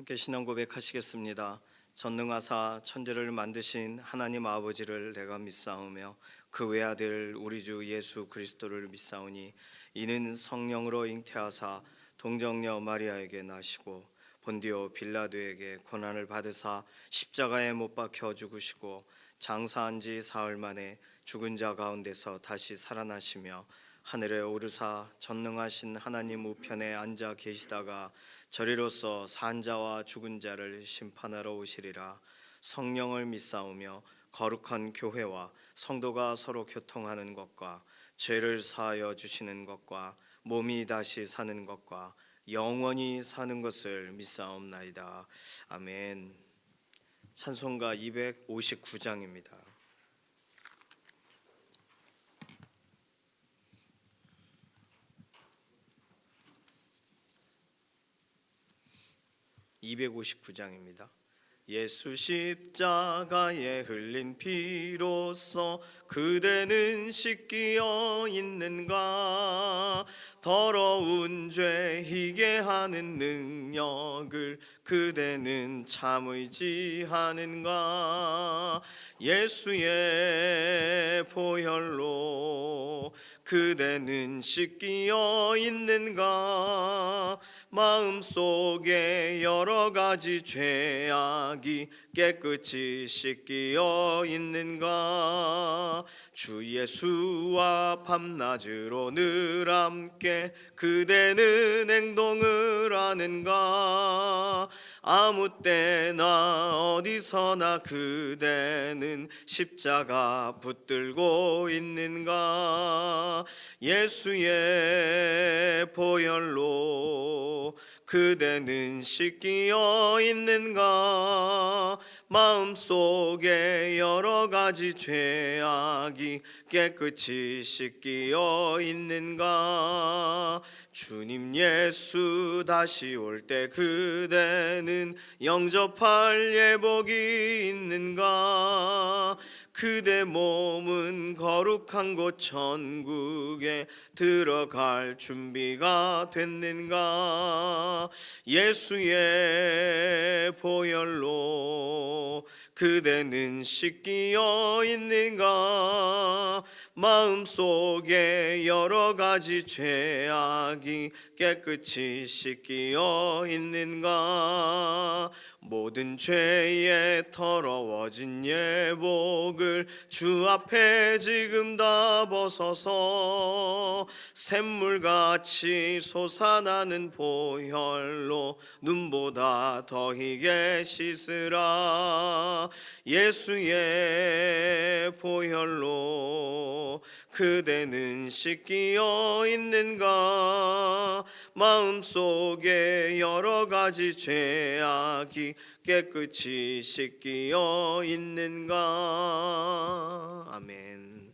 함께 신앙 고백하시겠습니다. 전능하사 천지를 만드신 하나님 아버지를 내가 믿사오며 그 외아들 우리 주 예수 그리스도를 믿사오니 이는 성령으로 잉태하사 동정녀 마리아에게 나시고 본디오 빌라도에게 고난을 받으사 십자가에 못 박혀 죽으시고 장사한 지 사흘 만에 죽은 자 가운데서 다시 살아나시며 하늘에 오르사 전능하신 하나님 우편에 앉아 계시다가 저리로서 산 자와 죽은 자를 심판하러 오시리라. 성령을 믿사오며 거룩한 교회와 성도가 서로 교통하는 것과 죄를 사하여 주시는 것과 몸이 다시 사는 것과 영원히 사는 것을 믿사옵나이다. 아멘. 찬송가 259장입니다. 259장입니다. 예수 십자가에 흘린 피로써 그대는 씻기어 있는가? 더러운 죄 희게 하는 능력을 그대는 참 의지하는가? 예수의 보혈로 그대는 씻기어 있는가? 마음속에 여러 가지 죄악이 깨끗이 씻기어 있는가? 주 예수와 밤낮으로 늘 함께 그대는 행동을 하는가? 아무 때나 어디서나 그대는 십자가 붙들고 있는가? 예수의 보혈로 그대는 씻기어 있는가? 마음속에 여러 가지 죄악이 깨끗이 씻기어 있는가? 주님 예수 다시 올 때 그대는 영접할 예복이 있는가? 그대 몸은 거룩한 곳 천국에 들어갈 준비가 됐는가? 예수의 보혈로 그대는 씻기어 있는가? 마음속에 여러 가지 죄악이 깨끗이 씻기어 있는가? 모든 죄에 더러워진 예복을 주 앞에 지금 다 벗어서 샘물같이 솟아나는 보혈로 눈보다 더 희게 씻으라. 예수의 보혈로 그대는 씻기어 있는가? 마음속에 여러 가지 죄악이 깨끗이 씻기어 있는가? 아멘.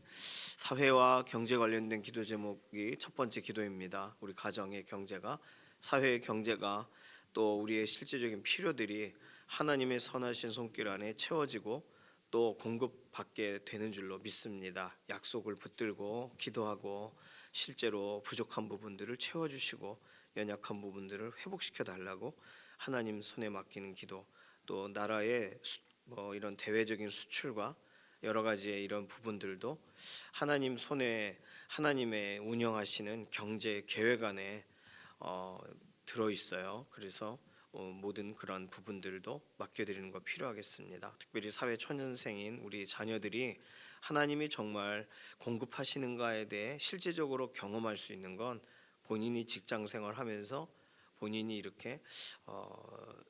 사회와 경제 관련된 기도 제목이 첫 번째 기도입니다. 우리 가정의 경제가, 사회의 경제가, 또 우리의 실제적인 필요들이 하나님의 선하신 손길 안에 채워지고 또 공급받게 되는 줄로 믿습니다. 약속을 붙들고 기도하고 실제로 부족한 부분들을 채워주시고 연약한 부분들을 회복시켜 달라고 하나님 손에 맡기는 기도, 또 나라의 이런 대외적인 수출과 여러 가지의 이런 부분들도 하나님 손에, 하나님의 운영하시는 경제 계획 안에 들어 있어요. 그래서 모든 그런 부분들도 맡겨드리는 거 필요하겠습니다. 특별히 사회 초년생인 우리 자녀들이 하나님이 정말 공급하시는가에 대해 실제적으로 경험할 수 있는 건 본인이 직장 생활하면서 본인이 이렇게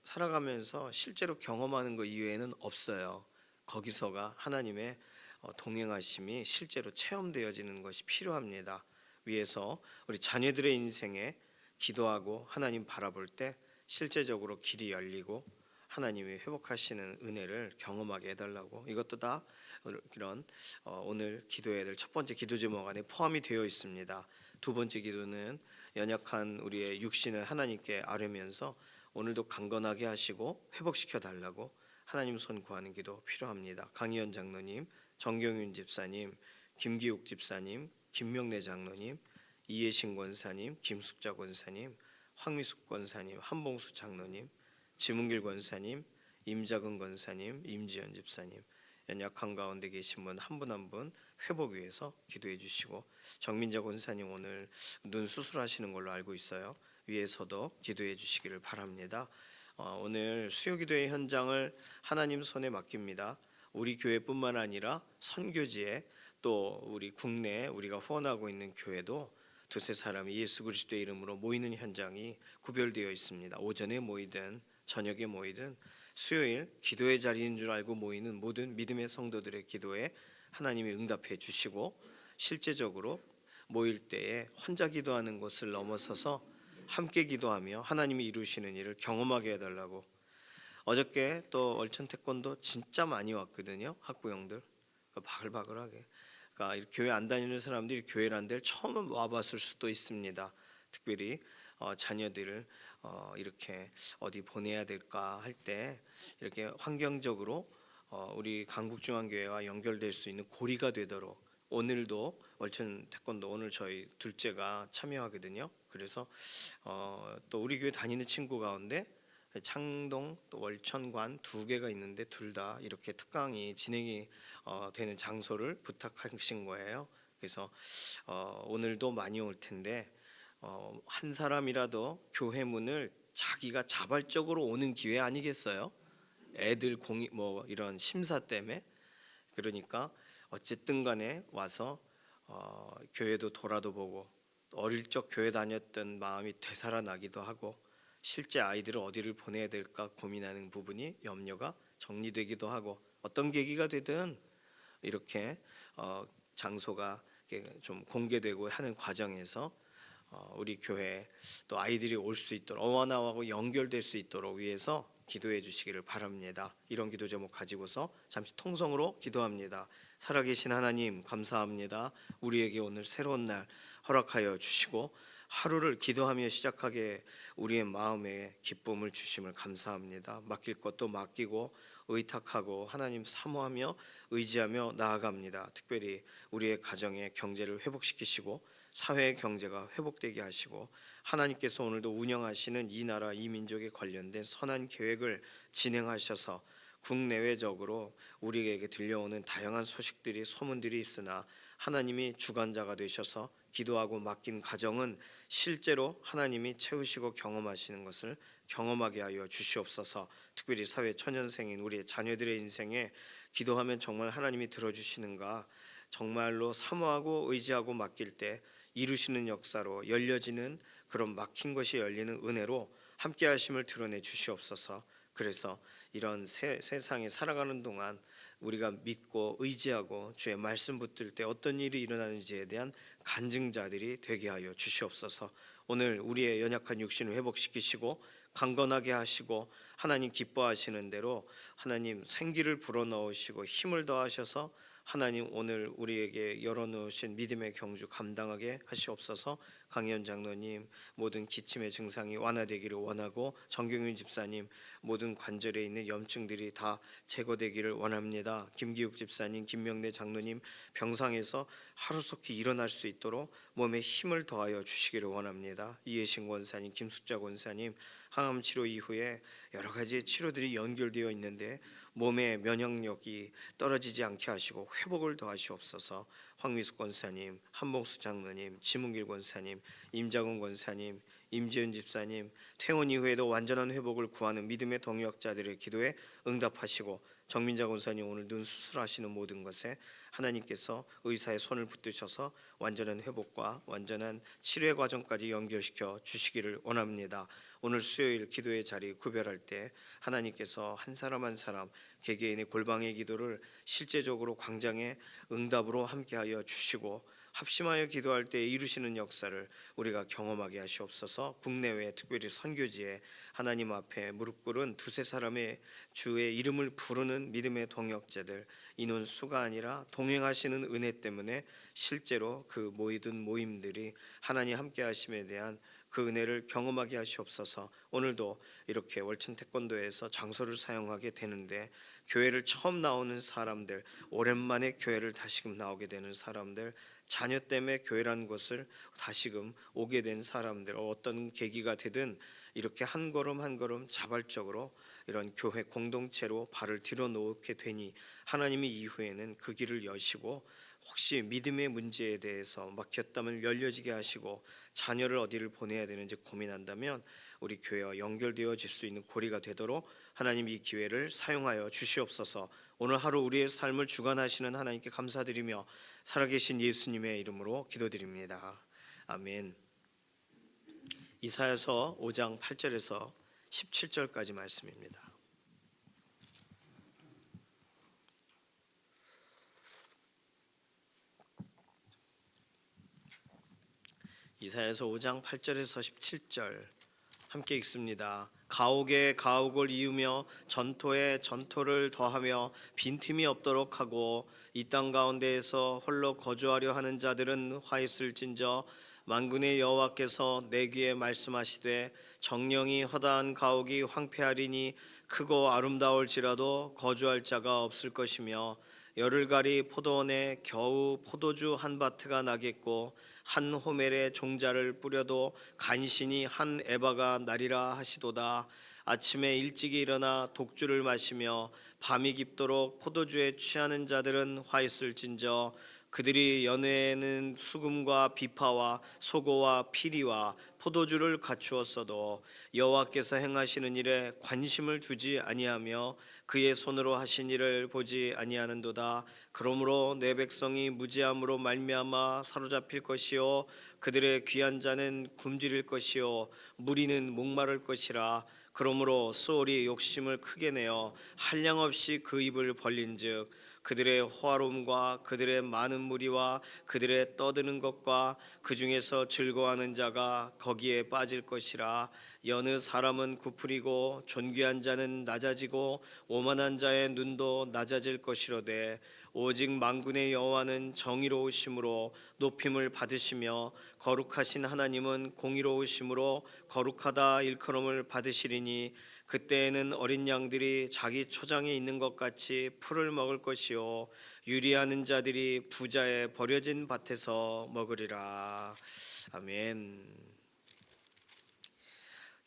살아가면서 실제로 경험하는 것 이외에는 없어요. 거기서가 하나님의 동행하심이 실제로 체험되어지는 것이 필요합니다. 위에서 우리 자녀들의 인생에 기도하고 하나님 바라볼 때 실제적으로 길이 열리고 하나님이 회복하시는 은혜를 경험하게 해달라고, 이것도 다 이런 오늘 기도해야 될 첫 번째 기도 제목 안에 포함이 되어 있습니다. 두 번째 기도는 연약한 우리의 육신을 하나님께 아뢰면서 오늘도 강건하게 하시고 회복시켜 달라고 하나님 손 구하는 기도 필요합니다. 강희연 장로님, 정경윤 집사님, 김기욱 집사님, 김명래 장로님, 이예신 권사님, 김숙자 권사님, 황미숙 권사님, 한봉수 장로님, 지문길 권사님, 임자근 권사님, 임지연 집사님, 연약한 가운데 계신 분 한 분 한 분 회복 위해서 기도해 주시고, 정민자 권사님 오늘 눈 수술하시는 걸로 알고 있어요. 위에서도 기도해 주시기를 바랍니다. 오늘 수요기도의 현장을 하나님 손에 맡깁니다. 우리 교회뿐만 아니라 선교지에, 또 우리 국내에 우리가 후원하고 있는 교회도 두세 사람이 예수 그리스도의 이름으로 모이는 현장이 구별되어 있습니다. 오전에 모이든 저녁에 모이든 수요일 기도의 자리인 줄 알고 모이는 모든 믿음의 성도들의 기도에 하나님이 응답해 주시고, 실제적으로 모일 때에 혼자 기도하는 것을 넘어서서 함께 기도하며 하나님이 이루시는 일을 경험하게 해달라고. 어저께 또 월천 태권도 진짜 많이 왔거든요. 학부형들 바글바글하게. 그러니까 교회 안 다니는 사람들이 교회란 데를 처음 와봤을 수도 있습니다. 특별히 자녀들을 이렇게 어디 보내야 될까 할 때 이렇게 환경적으로 우리 강북중앙교회와 연결될 수 있는 고리가 되도록, 오늘도 월천 태권도 오늘 저희 둘째가 참여하거든요. 그래서 또 우리 교회 다니는 친구 가운데 창동 또 월천관 두 개가 있는데 둘 다 이렇게 특강이 진행이 되는 장소를 부탁하신 거예요. 그래서 오늘도 많이 올 텐데 한 사람이라도 교회 문을 자기가 자발적으로 오는 기회 아니겠어요? 애들 공이 뭐 이런 심사 때문에. 그러니까 어쨌든 간에 와서 교회도 돌아도 보고, 어릴 적 교회 다녔던 마음이 되살아나기도 하고, 실제 아이들을 어디를 보내야 될까 고민하는 부분이 염려가 정리되기도 하고, 어떤 계기가 되든 이렇게 장소가 좀 공개되고 하는 과정에서 우리 교회 또 아이들이 올 수 있도록, 어원하고 연결될 수 있도록 위해서 기도해 주시기를 바랍니다. 이런 기도 제목 가지고서 잠시 통성으로 기도합니다. 살아계신 하나님 감사합니다. 우리에게 오늘 새로운 날 허락하여 주시고 하루를 기도하며 시작하게 우리의 마음에 기쁨을 주심을 감사합니다. 맡길 것도 맡기고 의탁하고 하나님 사모하며 의지하며 나아갑니다. 특별히 우리의 가정의 경제를 회복시키시고 사회의 경제가 회복되게 하시고, 하나님께서 오늘도 운영하시는 이 나라 이 민족에 관련된 선한 계획을 진행하셔서 국내외적으로 우리에게 들려오는 다양한 소식들이 소문들이 있으나 하나님이 주관자가 되셔서 기도하고 맡긴 가정은 실제로 하나님이 채우시고 경험하시는 것을 경험하게 하여 주시옵소서. 특별히 사회 초년생인 우리의 자녀들의 인생에 기도하면 정말 하나님이 들어주시는가, 정말로 사모하고 의지하고 맡길 때 이루시는 역사로 열려지는 그런 막힌 것이 열리는 은혜로 함께 하심을 드러내 주시옵소서. 그래서 이런 세상에 살아가는 동안 우리가 믿고 의지하고 주의 말씀 붙들 때 어떤 일이 일어나는지에 대한 간증자들이 되게 하여 주시옵소서. 오늘 우리의 연약한 육신을 회복시키시고 강건하게 하시고 하나님 기뻐하시는 대로 하나님 생기를 불어넣으시고 힘을 더하셔서 하나님 오늘 우리에게 열어놓으신 믿음의 경주 감당하게 하시옵소서. 강현 장로님 모든 기침의 증상이 완화되기를 원하고, 정경윤 집사님 모든 관절에 있는 염증들이 다 제거되기를 원합니다. 김기욱 집사님, 김명래 장로님 병상에서 하루속히 일어날 수 있도록 몸에 힘을 더하여 주시기를 원합니다. 이해신 권사님, 김숙자 권사님 항암 치료 이후에 여러 가지 치료들이 연결되어 있는데 몸의 면역력이 떨어지지 않게 하시고 회복을 더하시옵소서. 황미숙 권사님, 한봉수 장로님, 지문길 권사님, 임자근 권사님, 임지은 집사님 퇴원 이후에도 완전한 회복을 구하는 믿음의 동역자들의 기도에 응답하시고, 정민자 권사님 오늘 눈 수술하시는 모든 것에 하나님께서 의사의 손을 붙드셔서 완전한 회복과 완전한 치료의 과정까지 연결시켜 주시기를 원합니다. 오늘 수요일 기도의 자리 구별할 때 하나님께서 한 사람 한 사람 개개인의 골방의 기도를 실제적으로 광장의 응답으로 함께하여 주시고, 합심하여 기도할 때 이루시는 역사를 우리가 경험하게 하시옵소서. 국내외 특별히 선교지에 하나님 앞에 무릎 꿇은 두세 사람의 주의 이름을 부르는 믿음의 동역자들, 인원 수가 아니라 동행하시는 은혜 때문에 실제로 그 모이든 모임들이 하나님 함께 하심에 대한 그 은혜를 경험하게 하시옵소서. 오늘도 이렇게 월천 태권도에서 장소를 사용하게 되는데 교회를 처음 나오는 사람들, 오랜만에 교회를 다시금 나오게 되는 사람들, 자녀 때문에 교회라는 곳을 다시금 오게 된 사람들, 어떤 계기가 되든 이렇게 한 걸음 한 걸음 자발적으로 이런 교회 공동체로 발을 들여놓게 되니 하나님이 이후에는 그 길을 여시고 혹시 믿음의 문제에 대해서 막혔다면 열려지게 하시고 자녀를 어디를 보내야 되는지 고민한다면 우리 교회와 연결되어질 수 있는 고리가 되도록 하나님 이 기회를 사용하여 주시옵소서. 오늘 하루 우리의 삶을 주관하시는 하나님께 감사드리며 살아계신 예수님의 이름으로 기도드립니다. 아멘. 이사야서 5장 8절에서 17절까지 말씀입니다. 이사야서 5장 8절에서 17절 함께 읽습니다. 가옥에 가옥을 이으며 전토에 전토를 더하며 빈틈이 없도록 하고 이 땅 가운데에서 홀로 거주하려 하는 자들은 화 있을진저 만군의 여호와께서 내 귀에 말씀하시되 정령이 허다한 가옥이 황폐하리니 크고 아름다울지라도 거주할 자가 없을 것이며 열흘가리 포도원에 겨우 포도주 한 바트가 나겠고 한 호멜에 종자를 뿌려도 간신히 한 에바가 나리라 하시도다. 아침에 일찍이 일어나 독주를 마시며 밤이 깊도록 포도주에 취하는 자들은 화 있을진저 그들이 연회에는 수금과 비파와 소고와 피리와 포도주를 갖추었어도 여호와께서 행하시는 일에 관심을 두지 아니하며 그의 손으로 하신 일을 보지 아니하는도다. 그러므로 내 백성이 무지함으로 말미암아 사로잡힐 것이요 그들의 귀한 자는 굶주릴 것이요 무리는 목마를 것이라. 그러므로 수월이 욕심을 크게 내어 한량없이 그 입을 벌린즉 그들의 호화로움과 그들의 많은 무리와 그들의 떠드는 것과 그 중에서 즐거워하는 자가 거기에 빠질 것이라. 여느 사람은 구풀이고 존귀한 자는 낮아지고 오만한 자의 눈도 낮아질 것이로되 오직 만군의 여호와는 정의로우심으로 높임을 받으시며 거룩하신 하나님은 공의로우심으로 거룩하다 일컬음을 받으시리니 그때에는 어린 양들이 자기 초장에 있는 것 같이 풀을 먹을 것이요 유리하는 자들이 부자의 버려진 밭에서 먹으리라. 아멘.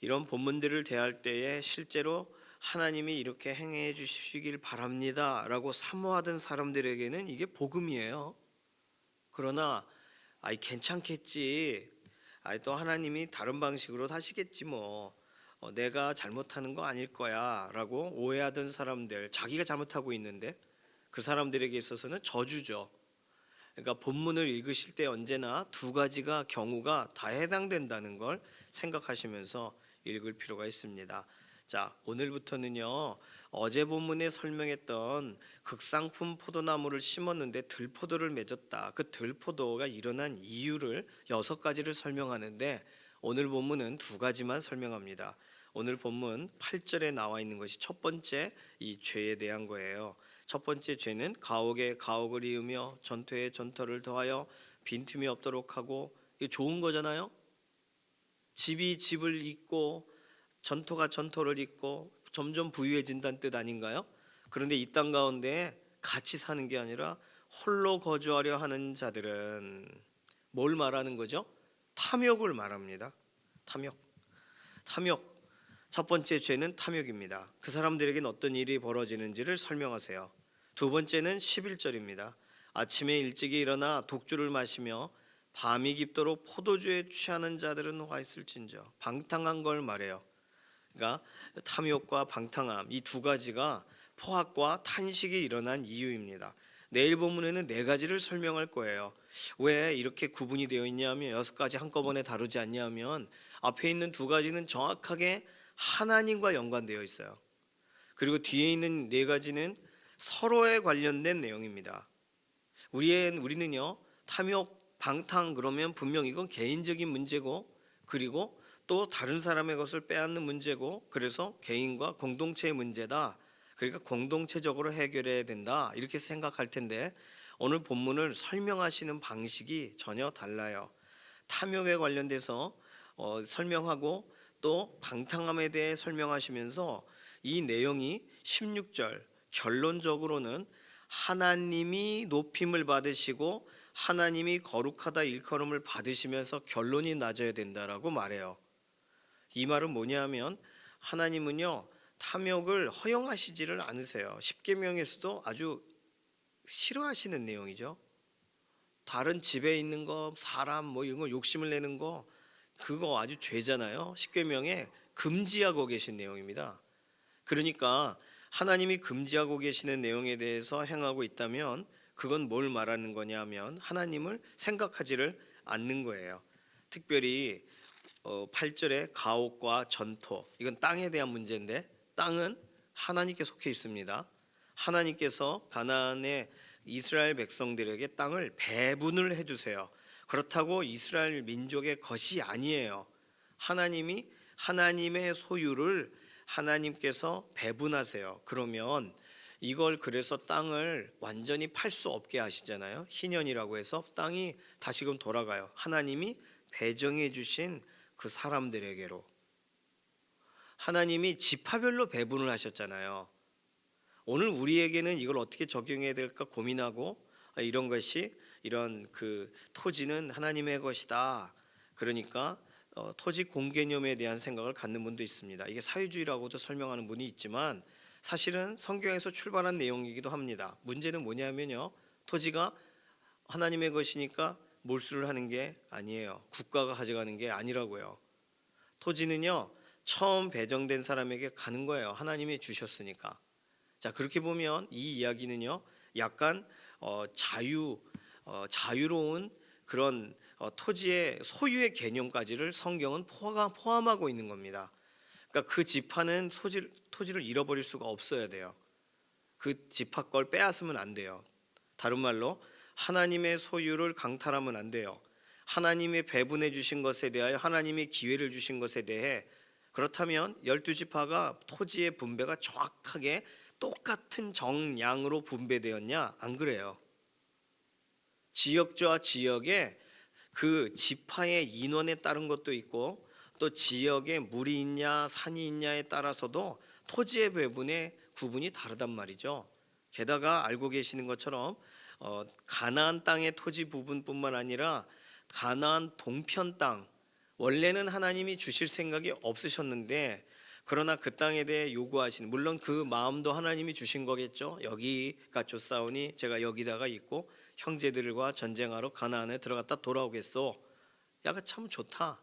이런 본문들을 대할 때에 실제로 하나님이 이렇게 행해 주시길 바랍니다 라고 사모하던 사람들에게는 이게 복음이에요. 그러나 아이 괜찮겠지, 아이 또 하나님이 다른 방식으로 하시겠지 뭐, 내가 잘못하는 거 아닐 거야 라고 오해하던 사람들, 자기가 잘못하고 있는데 그 사람들에게 있어서는 저주죠. 그러니까 본문을 읽으실 때 언제나 두 가지가 경우가 다 해당된다는 걸 생각하시면서 읽을 필요가 있습니다. 자, 오늘부터는요 어제 본문에 설명했던 극상품 포도나무를 심었는데 들포도를 맺었다, 그 들포도가 일어난 이유를 6가지를 설명하는데 오늘 본문은 2가지만 설명합니다. 오늘 본문 8절에 나와 있는 것이 첫 번째 이 죄에 대한 거예요. 첫 번째 죄는 가옥에 가옥을 이으며 전토에 전토를 더하여 빈틈이 없도록 하고, 이게 좋은 거잖아요. 집이 집을 잇고 전토가 전토를 잇고 점점 부유해진다는 뜻 아닌가요? 그런데 이 땅 가운데 같이 사는 게 아니라 홀로 거주하려 하는 자들은 뭘 말하는 거죠? 탐욕을 말합니다. 탐욕. 첫 번째 죄는 탐욕입니다. 그 사람들에겐 어떤 일이 벌어지는지를 설명하세요. 두 번째는 11절입니다. 아침에 일찍이 일어나 독주를 마시며 밤이 깊도록 포도주에 취하는 자들은 화 있을진저. 방탕한 걸 말해요. 그러니까 탐욕과 방탕함, 이 2가지가 포악과 탄식이 일어난 이유입니다. 내일 본문에는 4가지를 설명할 거예요. 왜 이렇게 구분이 되어 있냐면 6가지 한꺼번에 다루지 않냐면 앞에 있는 2가지는 정확하게 하나님과 연관되어 있어요. 그리고 뒤에 있는 4가지는 서로에 관련된 내용입니다. 우리는요 탐욕, 방탕 그러면 분명 이건 개인적인 문제고, 그리고 또 다른 사람의 것을 빼앗는 문제고, 그래서 개인과 공동체의 문제다, 그러니까 공동체적으로 해결해야 된다 이렇게 생각할 텐데 오늘 본문을 설명하시는 방식이 전혀 달라요. 탐욕에 관련돼서 설명하고 또 방탕함에 대해 설명하시면서 이 내용이 16절 결론적으로는 하나님이 높임을 받으시고 하나님이 거룩하다 일컬음을 받으시면서 결론이 낮아야 된다라고 말해요. 이 말은 뭐냐면 하나님은요 탐욕을 허용하시지를 않으세요. 십계명에서도 아주 싫어하시는 내용이죠. 다른 집에 있는 거, 사람 뭐 이런 거 욕심을 내는 거 그거 아주 죄잖아요. 십계명에 금지하고 계신 내용입니다. 그러니까 하나님이 금지하고 계시는 내용에 대해서 행하고 있다면 그건 뭘 말하는 거냐면 하나님을 생각하지를 않는 거예요. 특별히 8절에 가옥과 전토, 이건 땅에 대한 문제인데 땅은 하나님께 속해 있습니다. 하나님께서 가나안의 이스라엘 백성들에게 땅을 배분을 해주세요. 그렇다고 이스라엘 민족의 것이 아니에요. 하나님이 하나님의 소유를 하나님께서 배분하세요. 그러면 이걸 그래서 땅을 완전히 팔 수 없게 하시잖아요. 희년이라고 해서 땅이 다시금 돌아가요. 하나님이 배정해 주신 그 사람들에게로. 하나님이 지파별로 배분을 하셨잖아요. 오늘 우리에게는 이걸 어떻게 적용해야 될까 고민하고 이런 것이 이런 그 토지는 하나님의 것이다. 그러니까 토지 공개념에 대한 생각을 갖는 분도 있습니다. 이게 사회주의라고도 설명하는 분이 있지만 사실은 성경에서 출발한 내용이기도 합니다. 문제는 뭐냐면요. 토지가 하나님의 것이니까 몰수를 하는 게 아니에요. 국가가 가져가는 게 아니라고요. 토지는요. 처음 배정된 사람에게 가는 거예요. 하나님이 주셨으니까. 자, 그렇게 보면 이 이야기는요. 약간 자유로운 그런 토지의 소유의 개념까지를 성경은 포함하고 있는 겁니다. 그러니까 그 지파는 토지를 잃어버릴 수가 없어야 돼요. 그 지파 걸 빼앗으면 안 돼요. 다른 말로 하나님의 소유를 강탈하면 안 돼요. 하나님의 배분해 주신 것에 대하여 하나님이 기회를 주신 것에 대해 그렇다면 12지파가 토지의 분배가 정확하게 똑같은 정량으로 분배되었냐? 안 그래요. 지역과 지역에 그 지파의 인원에 따른 것도 있고 또 지역에 물이 있냐 산이 있냐에 따라서도 토지의 배분의 구분이 다르단 말이죠. 게다가 알고 계시는 것처럼 가나안 땅의 토지 부분뿐만 아니라 가나안 동편 땅 원래는 하나님이 주실 생각이 없으셨는데 그러나 그 땅에 대해 요구하신 물론 그 마음도 하나님이 주신 거겠죠. 여기가 좋사오니 제가 여기다가 있고 형제들과 전쟁하러 가나안에 들어갔다 돌아오겠소. 야가 참 좋다.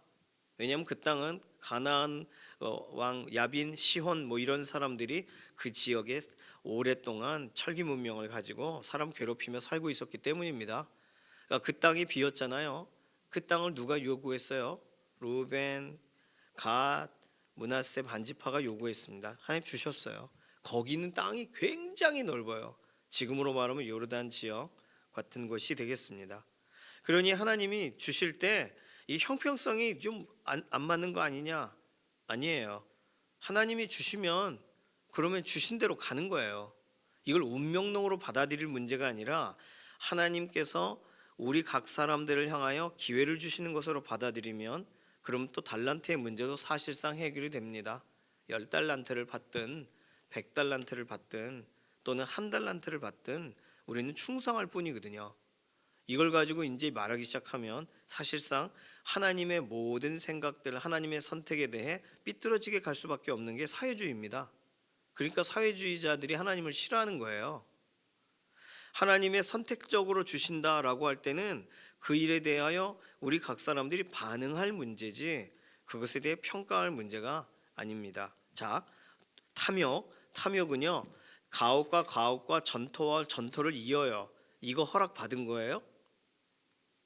왜냐하면 그 땅은 가나안 왕 야빈 시혼 뭐 이런 사람들이 그 지역에 오랫동안 철기 문명을 가지고 사람 괴롭히며 살고 있었기 때문입니다. 그러니까 그 땅이 비었잖아요. 그 땅을 누가 요구했어요? 루벤, 갓, 므낫세 반지파가 요구했습니다. 하나님 주셨어요. 거기는 땅이 굉장히 넓어요. 지금으로 말하면 요르단 지역 같은 곳이 되겠습니다. 그러니 하나님이 주실 때 이 형평성이 좀 안 맞는 거 아니냐? 아니에요. 하나님이 주시면 그러면 주신 대로 가는 거예요. 이걸 운명론으로 받아들일 문제가 아니라 하나님께서 우리 각 사람들을 향하여 기회를 주시는 것으로 받아들이면 그럼 또 달란트의 문제도 사실상 해결이 됩니다. 10달란트를 받든 100달란트를 받든 또는 1달란트를 받든 우리는 충성할 뿐이거든요. 이걸 가지고 이제 말하기 시작하면 사실상 하나님의 모든 생각들, 하나님의 선택에 대해 삐뚤어지게 갈 수밖에 없는 게 사회주의입니다. 그러니까 사회주의자들이 하나님을 싫어하는 거예요. 하나님의 선택적으로 주신다라고 할 때는 그 일에 대하여 우리 각 사람들이 반응할 문제지 그것에 대해 평가할 문제가 아닙니다. 자, 탐욕은요 가옥과 전토와 전토를 이어요. 이거 허락받은 거예요?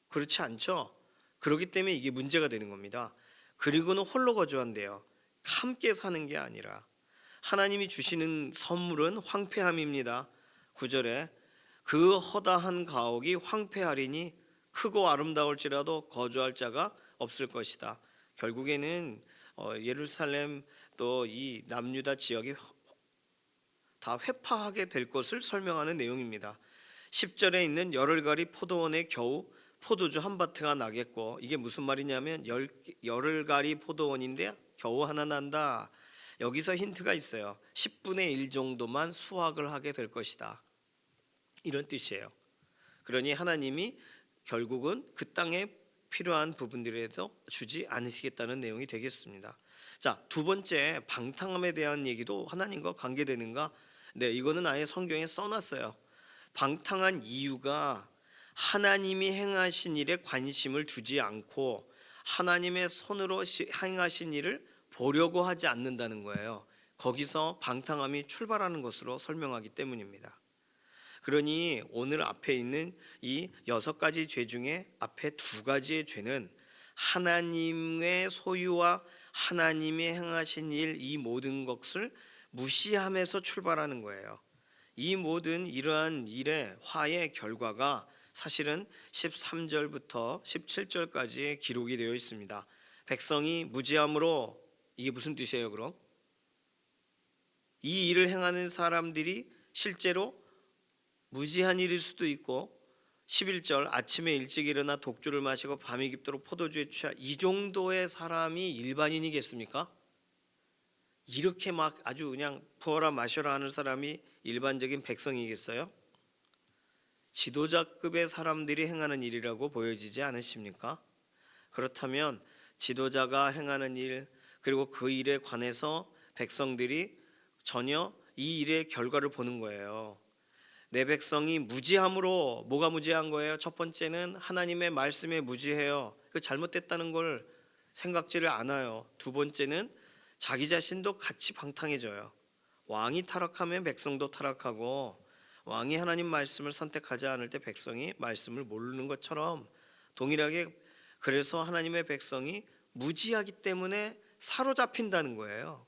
그렇지 않죠. 그렇기 때문에 이게 문제가 되는 겁니다. 그리고는 홀로 거주한대요. 함께 사는 게 아니라 하나님이 주시는 선물은 황폐함입니다. 9절에 그 허다한 가옥이 황폐하리니 크고 아름다울지라도 거주할 자가 없을 것이다. 결국에는 예루살렘 또 이 남유다 지역이 다 회파하게 될 것을 설명하는 내용입니다. 10절에 있는 열흘가리 포도원에 겨우 포도주 한 바트가 나겠고 이게 무슨 말이냐면 열흘가리 포도원인데 겨우 하나 난다. 여기서 힌트가 있어요. 10분의 1 정도만 수확을 하게 될 것이다. 이런 뜻이에요. 그러니 하나님이 결국은 그 땅에 필요한 부분들에서 주지 않으시겠다는 내용이 되겠습니다. 자, 두 번째 방탕함에 대한 얘기도 하나님과 관계되는가? 네, 이거는 아예 성경에 써놨어요. 방탕한 이유가 하나님이 행하신 일에 관심을 두지 않고 하나님의 손으로 행하신 일을 보려고 하지 않는다는 거예요. 거기서 방탕함이 출발하는 것으로 설명하기 때문입니다. 그러니 오늘 앞에 있는 이 6가지 죄 중에 앞에 2가지의 죄는 하나님의 소유와 하나님이 행하신 일, 이 모든 것을 무시하면서 출발하는 거예요. 이 모든 이러한 일의 화의 결과가 사실은 13절부터 17절까지 기록이 되어 있습니다. 백성이 무지함으로, 이게 무슨 뜻이에요 그럼? 이 일을 행하는 사람들이 실제로 무지한 일일 수도 있고, 11절 아침에 일찍 일어나 독주를 마시고 밤이 깊도록 포도주에 취하, 이 정도의 사람이 일반인이겠습니까? 이렇게 막 아주 그냥 부어라 마셔라 하는 사람이 일반적인 백성이겠어요? 지도자급의 사람들이 행하는 일이라고 보여지지 않으십니까? 그렇다면 지도자가 행하는 일, 그리고 그 일에 관해서 백성들이 전혀 이 일의 결과를 보는 거예요. 내 백성이 무지함으로, 뭐가 무지한 거예요? 첫 번째는 하나님의 말씀에 무지해요. 그 잘못됐다는 걸 생각지를 않아요. 두 번째는 자기 자신도 같이 방탕해져요. 왕이 타락하면 백성도 타락하고, 왕이 하나님 말씀을 선택하지 않을 때 백성이 말씀을 모르는 것처럼 동일하게, 그래서 하나님의 백성이 무지하기 때문에 사로잡힌다는 거예요.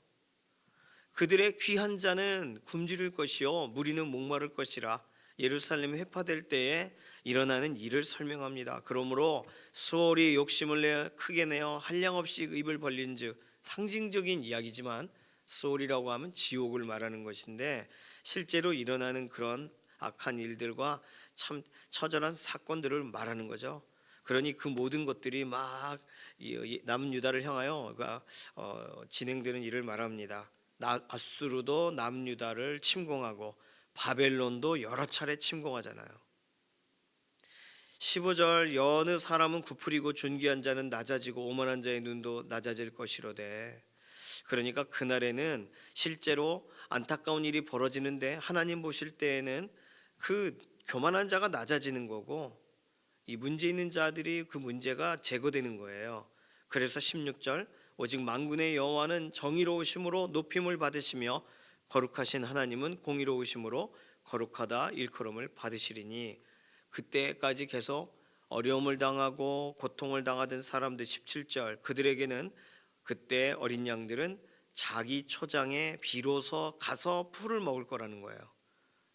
그들의 귀한 자는 굶주릴 것이요 무리는 목마를 것이라. 예루살렘이 회파될 때에 일어나는 일을 설명합니다. 그러므로 수월이 욕심을 내 크게 내어 한량없이 입을 벌린즉, 상징적인 이야기지만 수월이라고 하면 지옥을 말하는 것인데, 실제로 일어나는 그런 악한 일들과 참 처절한 사건들을 말하는 거죠. 그러니 그 모든 것들이 막 남유다를 향하여 진행되는 일을 말합니다. 아수르도 남유다를 침공하고 바벨론도 여러 차례 침공하잖아요. 15절 여느 사람은 구풀이고 존귀한 자는 낮아지고 오만한 자의 눈도 낮아질 것이로되. 그러니까 그날에는 실제로 안타까운 일이 벌어지는데 하나님 보실 때에는 그 교만한 자가 낮아지는 거고, 이 문제 있는 자들이 그 문제가 제거되는 거예요. 그래서 16절 오직 만군의 여호와는 정의로우심으로 높임을 받으시며 거룩하신 하나님은 공의로우심으로 거룩하다 일컬음을 받으시리니. 그때까지 계속 어려움을 당하고 고통을 당하던 사람들, 17절 그들에게는, 그때 어린 양들은 자기 초장에 비로소 가서 풀을 먹을 거라는 거예요.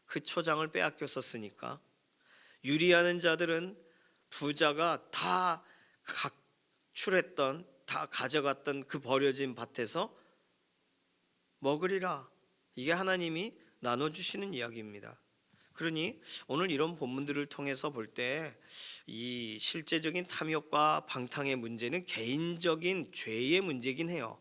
그 초장을 빼앗겼었으니까. 유리하는 자들은 부자가 다 각출했던, 다 가져갔던 그 버려진 밭에서 먹으리라. 이게 하나님이 나눠주시는 이야기입니다. 그러니 오늘 이런 본문들을 통해서 볼 때 이 실제적인 탐욕과 방탕의 문제는 개인적인 죄의 문제긴 해요.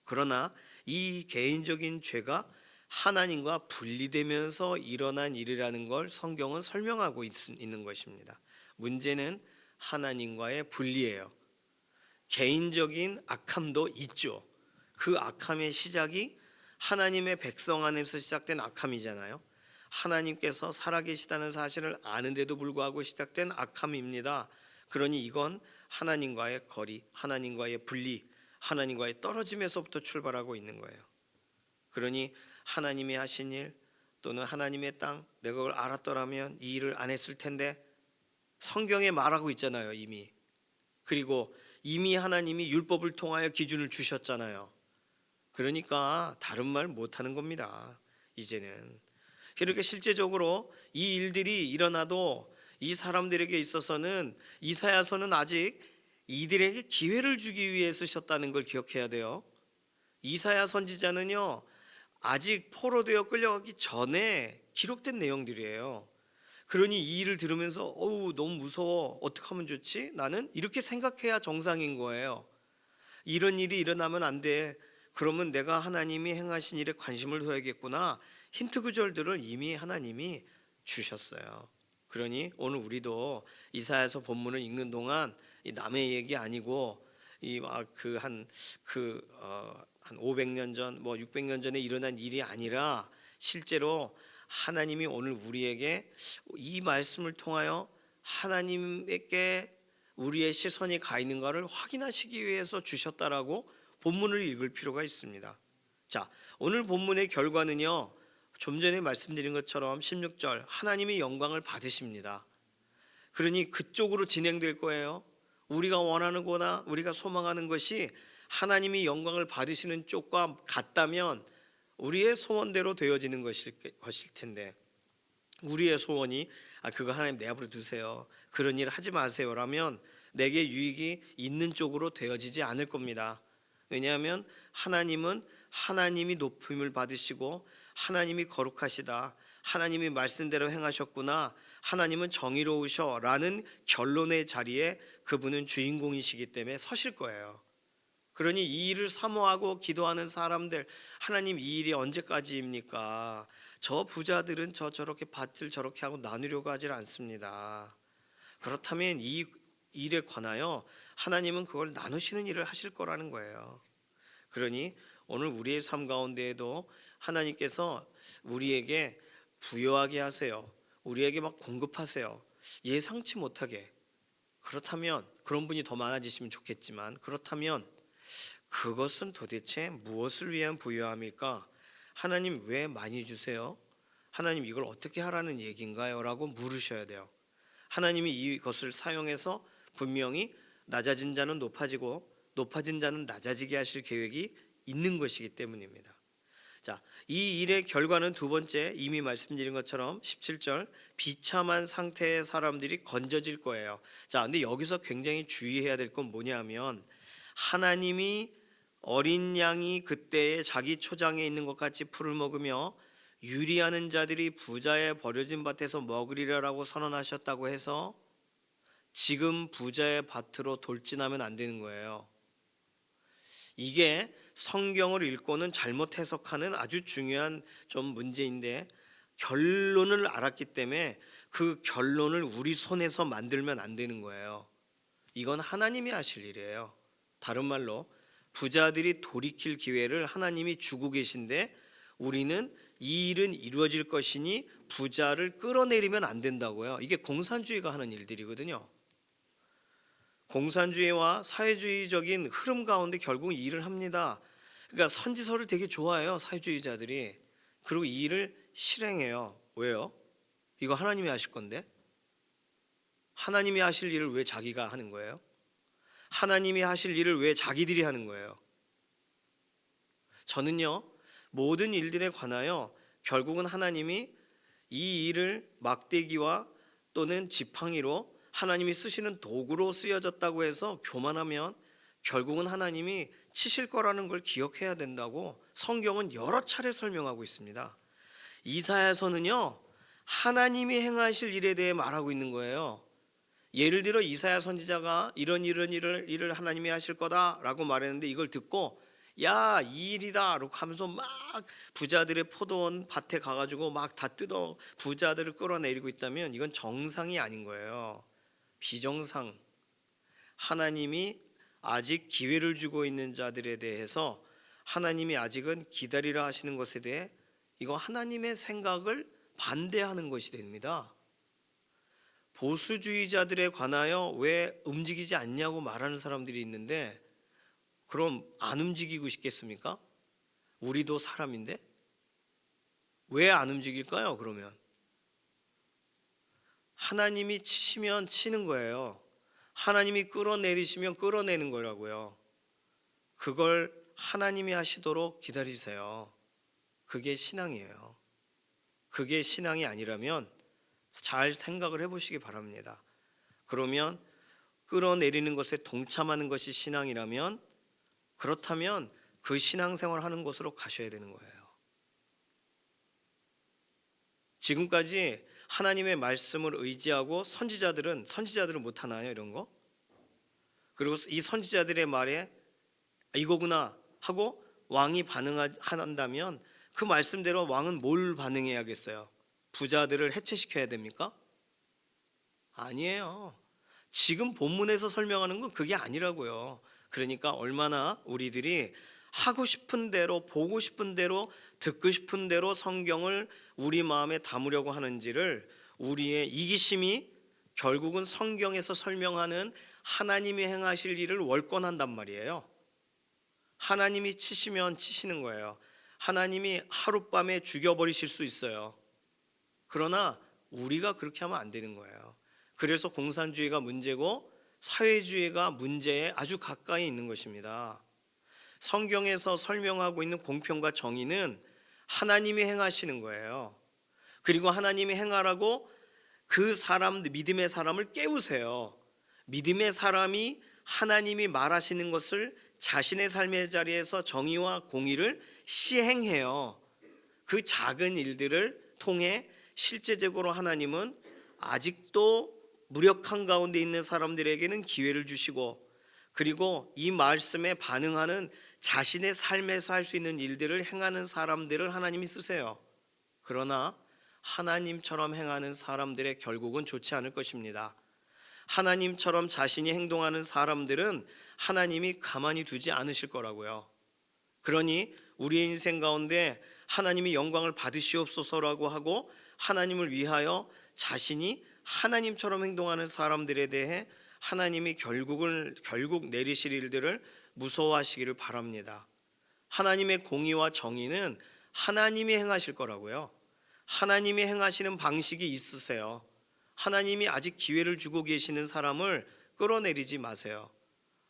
그러나 이 개인적인 죄가 하나님과 분리되면서 일어난 일이라는 걸 성경은 설명하고 있는 것입니다. 문제는 하나님과의 분리예요. 개인적인 악함도 있죠. 그 악함의 시작이 하나님의 백성 안에서 시작된 악함이잖아요. 하나님께서 살아계시다는 사실을 아는데도 불구하고 시작된 악함입니다. 그러니 이건 하나님과의 거리, 하나님과의 분리, 하나님과의 떨어짐에서부터 출발하고 있는 거예요. 그러니 하나님이 하신 일, 또는 하나님의 땅, 내가 그걸 알았더라면 이 일을 안 했을 텐데, 성경에 말하고 있잖아요 이미. 그리고 이미 하나님이 율법을 통하여 기준을 주셨잖아요. 그러니까 다른 말 못하는 겁니다 이제는. 그러니까 실제적으로 이 일들이 일어나도 이 사람들에게 있어서는 이사야서는 아직 이들에게 기회를 주기 위해 쓰셨다는 걸 기억해야 돼요. 이사야 선지자는요 아직 포로되어 끌려가기 전에 기록된 내용들이에요. 그러니 이 일을 들으면서 어우 너무 무서워, 어떻게 하면 좋지? 나는 이렇게 생각해야 정상인 거예요. 이런 일이 일어나면 안 돼. 그러면 내가 하나님이 행하신 일에 관심을 둬야겠구나. 힌트 구절들을 이미 하나님이 주셨어요. 그러니 오늘 우리도 이사야서 본문을 읽는 동안 이 남의 얘기 아니고 이 막 한 500년 전, 뭐 600년 전에 일어난 일이 아니라 실제로 하나님이 오늘 우리에게 이 말씀을 통하여 하나님께 우리의 시선이 가 있는가를 확인하시기 위해서 주셨다라고 본문을 읽을 필요가 있습니다. 자, 오늘 본문의 결과는요, 좀 전에 말씀드린 것처럼 16절 하나님이 영광을 받으십니다. 그러니 그쪽으로 진행될 거예요. 우리가 원하는 거나 우리가 소망하는 것이 하나님이 영광을 받으시는 쪽과 같다면 우리의 소원대로 되어지는 것일 텐데, 우리의 소원이 그거 하나님 내버려 두세요, 그런 일 하지 마세요라면 내게 유익이 있는 쪽으로 되어지지 않을 겁니다. 왜냐하면 하나님은 하나님이 높임을 받으시고 하나님이 거룩하시다, 하나님이 말씀대로 행하셨구나, 하나님은 정의로우셔라는 결론의 자리에 그분은 주인공이시기 때문에 서실 거예요. 그러니 이 일을 사모하고 기도하는 사람들, 하나님 이 일이 언제까지입니까? 저 부자들은 저렇게 밭을 저렇게 하고 나누려고 하질 않습니다. 그렇다면 이 일에 관하여 하나님은 그걸 나누시는 일을 하실 거라는 거예요. 그러니 오늘 우리의 삶 가운데에도 하나님께서 우리에게 부여하게 하세요. 우리에게 막 공급하세요. 예상치 못하게. 그렇다면 그런 분이 더 많아지시면 좋겠지만, 그렇다면 그것은 도대체 무엇을 위한 부여함일까? 하나님 왜 많이 주세요? 하나님 이걸 어떻게 하라는 얘기인가요? 라고 물으셔야 돼요. 하나님이 이것을 사용해서 분명히 낮아진 자는 높아지고 높아진 자는 낮아지게 하실 계획이 있는 것이기 때문입니다. 자, 이 일의 결과는 두 번째, 이미 말씀드린 것처럼 17절 비참한 상태의 사람들이 건져질 거예요. 자, 근데 여기서 굉장히 주의해야 될 건 뭐냐면, 하나님이 어린 양이 그때에 자기 초장에 있는 것 같이 풀을 먹으며 유리하는 자들이 부자의 버려진 밭에서 먹으리라라고 선언하셨다고 해서 지금 부자의 밭으로 돌진하면 안 되는 거예요. 이게 성경을 읽고는 잘못 해석하는 아주 중요한 좀 문제인데, 결론을 알았기 때문에 그 결론을 우리 손에서 만들면 안 되는 거예요. 이건 하나님이 하실 일이에요. 다른 말로 부자들이 돌이킬 기회를 하나님이 주고 계신데, 우리는 이 일은 이루어질 것이니 부자를 끌어내리면 안 된다고요. 이게 공산주의가 하는 일들이거든요. 공산주의와 사회주의적인 흐름 가운데 결국 이 일을 합니다. 그러니까 선지서를 되게 좋아해요, 사회주의자들이. 그리고 이 일을 실행해요. 왜요? 이거 하나님이 하실 건데. 하나님이 하실 일을 왜 자기가 하는 거예요? 하나님이 하실 일을 왜 자기들이 하는 거예요? 저는요, 모든 일들에 관하여 결국은 하나님이 이 일을 막대기와 또는 지팡이로 하나님이 쓰시는 도구로 쓰여졌다고 해서 교만하면 결국은 하나님이 치실 거라는 걸 기억해야 된다고 성경은 여러 차례 설명하고 있습니다. 이사야서는요, 하나님이 행하실 일에 대해 말하고 있는 거예요. 예를 들어 이사야 선지자가 이런 일을 하나님이 하실 거다라고 말했는데, 이걸 듣고 야, 이 일이다 라고 하면서 막 부자들의 포도원 밭에 가가지고 막 다 뜯어 부자들을 끌어내리고 있다면 이건 정상이 아닌 거예요. 비정상. 하나님이 아직 기회를 주고 있는 자들에 대해서 하나님이 아직은 기다리라 하시는 것에 대해 이거 하나님의 생각을 반대하는 것이 됩니다. 보수주의자들에 관하여 왜 움직이지 않냐고 말하는 사람들이 있는데, 그럼 안 움직이고 싶겠습니까? 우리도 사람인데 왜 안 움직일까요? 그러면 하나님이 치시면 치는 거예요. 하나님이 끌어내리시면 끌어내는 거라고요. 그걸 하나님이 하시도록 기다리세요. 그게 신앙이에요. 그게 신앙이 아니라면 잘 생각을 해보시기 바랍니다. 그러면 끌어내리는 것에 동참하는 것이 신앙이라면, 그렇다면 그 신앙생활 하는 곳으로 가셔야 되는 거예요. 지금까지 하나님의 말씀을 의지하고 선지자들은 못 하나요, 이런 거? 그리고 이 선지자들의 말에 이거구나 하고 왕이 반응한다면 그 말씀대로 왕은 뭘 반응해야겠어요? 부자들을 해체시켜야 됩니까? 아니에요. 지금 본문에서 설명하는 건 그게 아니라고요. 그러니까 얼마나 우리들이 하고 싶은 대로, 보고 싶은 대로, 듣고 싶은 대로 성경을 우리 마음에 담으려고 하는지를 우리의 이기심이 결국은 성경에서 설명하는 하나님이 행하실 일을 월권한단 말이에요. 하나님이 치시면 치시는 거예요. 하나님이 하룻밤에 죽여버리실 수 있어요. 그러나 우리가 그렇게 하면 안 되는 거예요. 그래서 공산주의가 문제고 사회주의가 문제에 아주 가까이 있는 것입니다. 성경에서 설명하고 있는 공평과 정의는 하나님이 행하시는 거예요. 그리고 하나님이 행하라고 그 사람, 믿음의 사람을 깨우세요. 믿음의 사람이 하나님이 말하시는 것을 자신의 삶의 자리에서 정의와 공의를 시행해요. 그 작은 일들을 통해 실제적으로 하나님은 아직도 무력한 가운데 있는 사람들에게는 기회를 주시고, 그리고 이 말씀에 반응하는 자신의 삶에서 할 수 있는 일들을 행하는 사람들을 하나님이 쓰세요. 그러나 하나님처럼 행하는 사람들의 결국은 좋지 않을 것입니다. 하나님처럼 자신이 행동하는 사람들은 하나님이 가만히 두지 않으실 거라고요. 그러니 우리의 인생 가운데 하나님이 영광을 받으시옵소서라고 하고 하나님을 위하여 자신이 하나님처럼 행동하는 사람들에 대해 하나님이 결국 내리실 일들을 무서워하시기를 바랍니다. 하나님의 공의와 정의는 하나님이 행하실 거라고요. 하나님이 행하시는 방식이 있으세요. 하나님이 아직 기회를 주고 계시는 사람을 끌어내리지 마세요.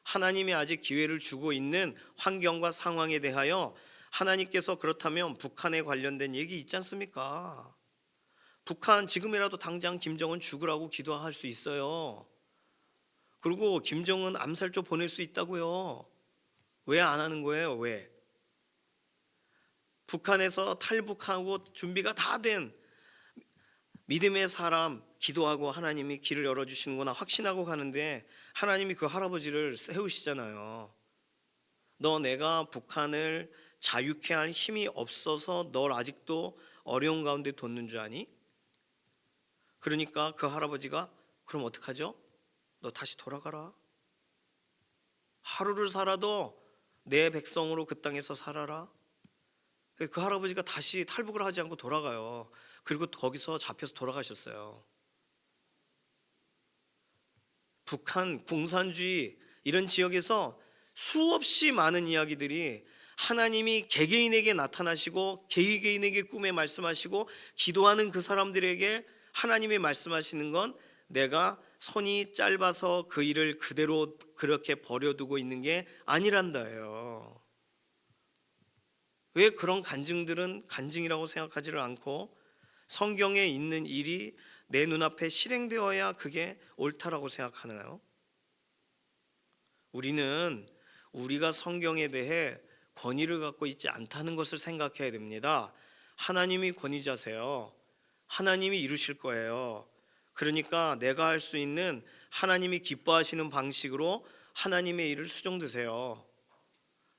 하나님이 아직 기회를 주고 있는 환경과 상황에 대하여 하나님께서 그렇다면 북한에 관련된 얘기 있지 않습니까? 북한 지금이라도 당장 김정은 죽으라고 기도할 수 있어요. 그리고 김정은 암살조 보낼 수 있다고요. 왜 안 하는 거예요? 왜? 북한에서 탈북하고 준비가 다 된 믿음의 사람 기도하고 하나님이 길을 열어주시는구나 확신하고 가는데 하나님이 그 할아버지를 세우시잖아요. 너 내가 북한을 자유케 할 힘이 없어서 널 아직도 어려운 가운데 뒀는 줄 아니? 그러니까 그 할아버지가 그럼 어떡하죠? 너 다시 돌아가라. 하루를 살아도 내 백성으로 그 땅에서 살아라. 그 할아버지가 다시 탈북을 하지 않고 돌아가요. 그리고 거기서 잡혀서 돌아가셨어요. 북한 공산주의 이런 지역에서 수없이 많은 이야기들이 하나님이 개개인에게 나타나시고 개개인에게 꿈에 말씀하시고 기도하는 그 사람들에게 하나님이 말씀하시는 건 내가 손이 짧아서 그 일을 그대로 그렇게 버려두고 있는 게 아니란다예요. 왜 그런 간증들은 간증이라고 생각하지를 않고 성경에 있는 일이 내 눈앞에 실행되어야 그게 옳다라고 생각하나요? 우리는 우리가 성경에 대해 권위를 갖고 있지 않다는 것을 생각해야 됩니다. 하나님이 권위자세요. 하나님이 이루실 거예요. 그러니까 내가 할 수 있는 하나님이 기뻐하시는 방식으로 하나님의 일을 수종드세요.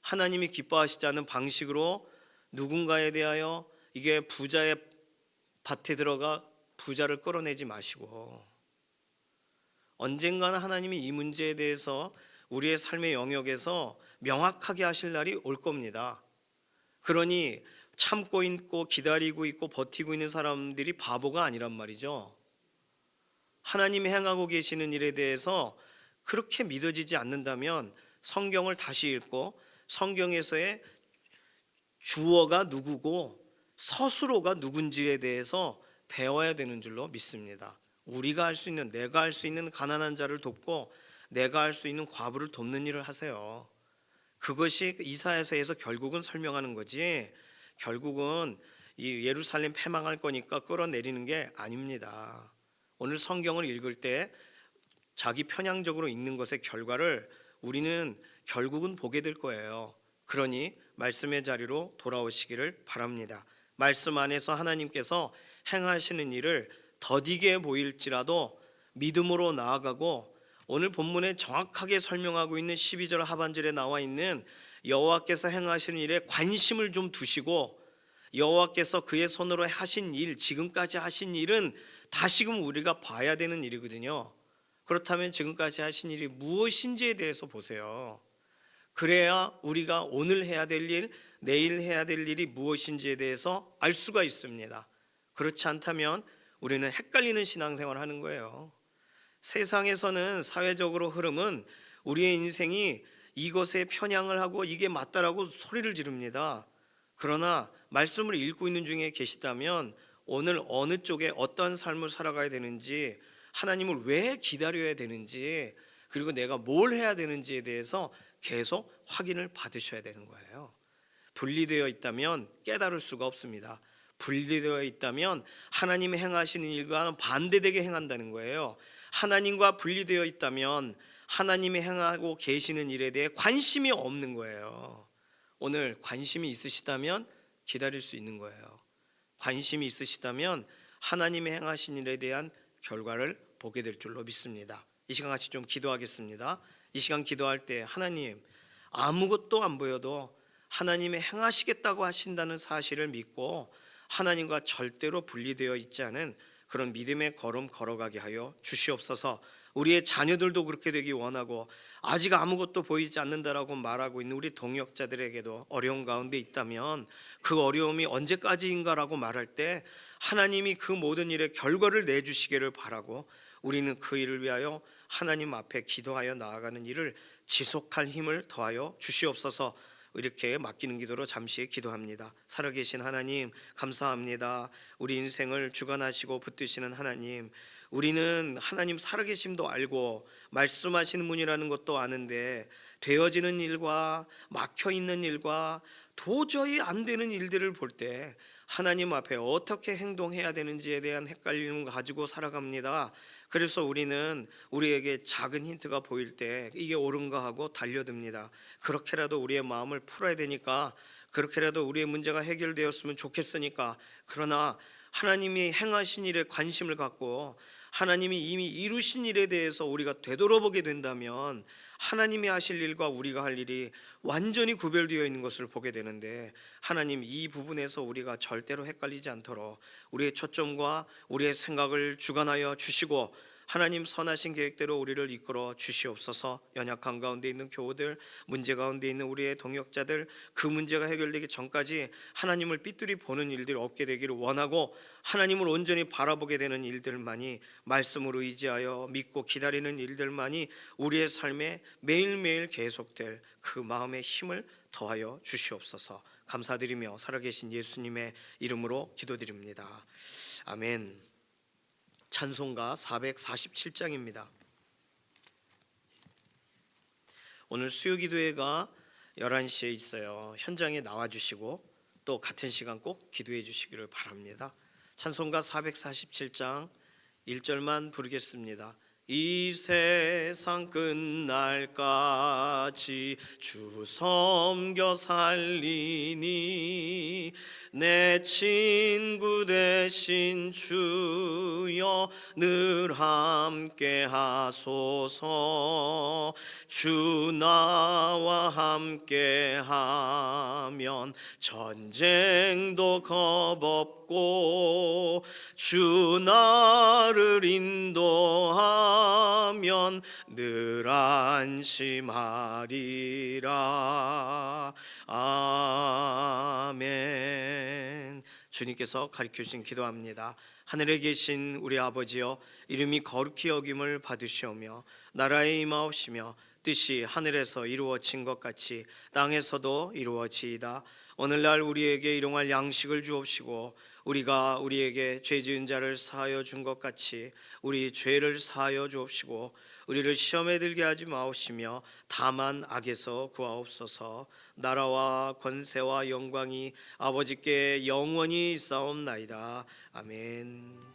하나님이 기뻐하시지 않은 방식으로 누군가에 대하여 이게 부자의 밭에 들어가 부자를 끌어내지 마시고 언젠가는 하나님이 이 문제에 대해서 우리의 삶의 영역에서 명확하게 하실 날이 올 겁니다. 그러니 참고 있고 기다리고 있고 버티고 있는 사람들이 바보가 아니란 말이죠. 하나님이 행하고 계시는 일에 대해서 그렇게 믿어지지 않는다면 성경을 다시 읽고 성경에서의 주어가 누구고 서술어가 누군지에 대해서 배워야 되는 줄로 믿습니다. 우리가 할 수 있는, 내가 할 수 있는 가난한 자를 돕고 내가 할 수 있는 과부를 돕는 일을 하세요. 그것이 이사야서에서 결국은 설명하는 거지 결국은 이 예루살렘 패망할 거니까 끌어내리는 게 아닙니다. 오늘 성경을 읽을 때 자기 편향적으로 읽는 것의 결과를 우리는 결국은 보게 될 거예요. 그러니 말씀의 자리로 돌아오시기를 바랍니다. 말씀 안에서 하나님께서 행하시는 일을 더디게 보일지라도 믿음으로 나아가고 오늘 본문에 정확하게 설명하고 있는 12절 하반절에 나와 있는 여호와께서 행하시는 일에 관심을 좀 두시고 여호와께서 그의 손으로 하신 일, 지금까지 하신 일은 다시금 우리가 봐야 되는 일이거든요. 그렇다면 지금까지 하신 일이 무엇인지에 대해서 보세요. 그래야 우리가 오늘 해야 될 일, 내일 해야 될 일이 무엇인지에 대해서 알 수가 있습니다. 그렇지 않다면 우리는 헷갈리는 신앙생활을 하는 거예요. 세상에서는 사회적으로 흐름은 우리의 인생이 이것에 편향을 하고 이게 맞다라고 소리를 지릅니다. 그러나 말씀을 읽고 있는 중에 계시다면 오늘 어느 쪽에 어떤 삶을 살아가야 되는지, 하나님을 왜 기다려야 되는지, 그리고 내가 뭘 해야 되는지에 대해서 계속 확인을 받으셔야 되는 거예요. 분리되어 있다면 깨달을 수가 없습니다. 분리되어 있다면 하나님이 행하시는 일과는 반대되게 행한다는 거예요. 하나님과 분리되어 있다면 하나님이 행하고 계시는 일에 대해 관심이 없는 거예요. 오늘 관심이 있으시다면 기다릴 수 있는 거예요. 관심이 있으시다면 하나님이 행하신 일에 대한 결과를 보게 될 줄로 믿습니다. 이 시간 같이 좀 기도하겠습니다. 이 시간 기도할 때 하나님, 아무것도 안 보여도 하나님이 행하시겠다고 하신다는 사실을 믿고 하나님과 절대로 분리되어 있지 않은 그런 믿음의 걸음 걸어가게 하여 주시옵소서. 우리의 자녀들도 그렇게 되기 원하고, 아직 아무것도 보이지 않는다라고 말하고 있는 우리 동역자들에게도 어려운 가운데 있다면 그 어려움이 언제까지인가라고 말할 때 하나님이 그 모든 일의 결과를 내주시기를 바라고, 우리는 그 일을 위하여 하나님 앞에 기도하여 나아가는 일을 지속할 힘을 더하여 주시옵소서. 이렇게 맡기는 기도로 잠시 기도합니다. 살아계신 하나님, 감사합니다. 우리 인생을 주관하시고 붙드시는 하나님, 우리는 하나님 살아계심도 알고 말씀하시는 분이라는 것도 아는데 되어지는 일과 막혀있는 일과 도저히 안 되는 일들을 볼 때 하나님 앞에 어떻게 행동해야 되는지에 대한 헷갈림을 가지고 살아갑니다. 그래서 우리는 우리에게 작은 힌트가 보일 때 이게 옳은가 하고 달려듭니다. 그렇게라도 우리의 마음을 풀어야 되니까, 그렇게라도 우리의 문제가 해결되었으면 좋겠으니까. 그러나 하나님이 행하신 일에 관심을 갖고 하나님이 이미 이루신 일에 대해서 우리가 되돌아보게 된다면 하나님이 하실 일과 우리가 할 일이 완전히 구별되어 있는 것을 보게 되는데, 하나님, 이 부분에서 우리가 절대로 헷갈리지 않도록 우리의 초점과 우리의 생각을 주관하여 주시고 하나님 선하신 계획대로 우리를 이끌어 주시옵소서. 연약한 가운데 있는 교우들, 문제 가운데 있는 우리의 동역자들, 그 문제가 해결되기 전까지 하나님을 삐뚤이 보는 일들이 없게 되기를 원하고, 하나님을 온전히 바라보게 되는 일들만이, 말씀으로 의지하여 믿고 기다리는 일들만이 우리의 삶에 매일매일 계속될 그 마음의 힘을 더하여 주시옵소서. 감사드리며 살아계신 예수님의 이름으로 기도드립니다. 아멘. 찬송가 447장입니다. 오늘 수요기도회가 11시에 있어요. 현장에 나와주시고 또 같은 시간 꼭 기도해 주시기를 바랍니다. 찬송가 447장 1절만 부르겠습니다. 이 세상 끝날까지 주 섬겨 살리니 내 친구 되신 주여 늘 함께 하소서. 주 나와 함께 하면 전쟁도 겁없고 주 나를 인도하면 늘 안심하리라. 아멘. 주님께서 가르쳐 주신 기도합니다. 하늘에 계신 우리 아버지여, 이름이 거룩히 여김을 받으시오며 나라에 임하옵시며 뜻이 하늘에서 이루어진 것 같이 땅에서도 이루어지이다. 오늘날 우리에게 일용할 양식을 주옵시고 우리가 우리에게 죄 지은 자를 사하여 준 것 같이 우리 죄를 사하여 주옵시고 우리를 시험에 들게 하지 마옵시며 다만 악에서 구하옵소서. 나라와 권세와 영광이 아버지께 영원히 있사옵나이다. 아멘.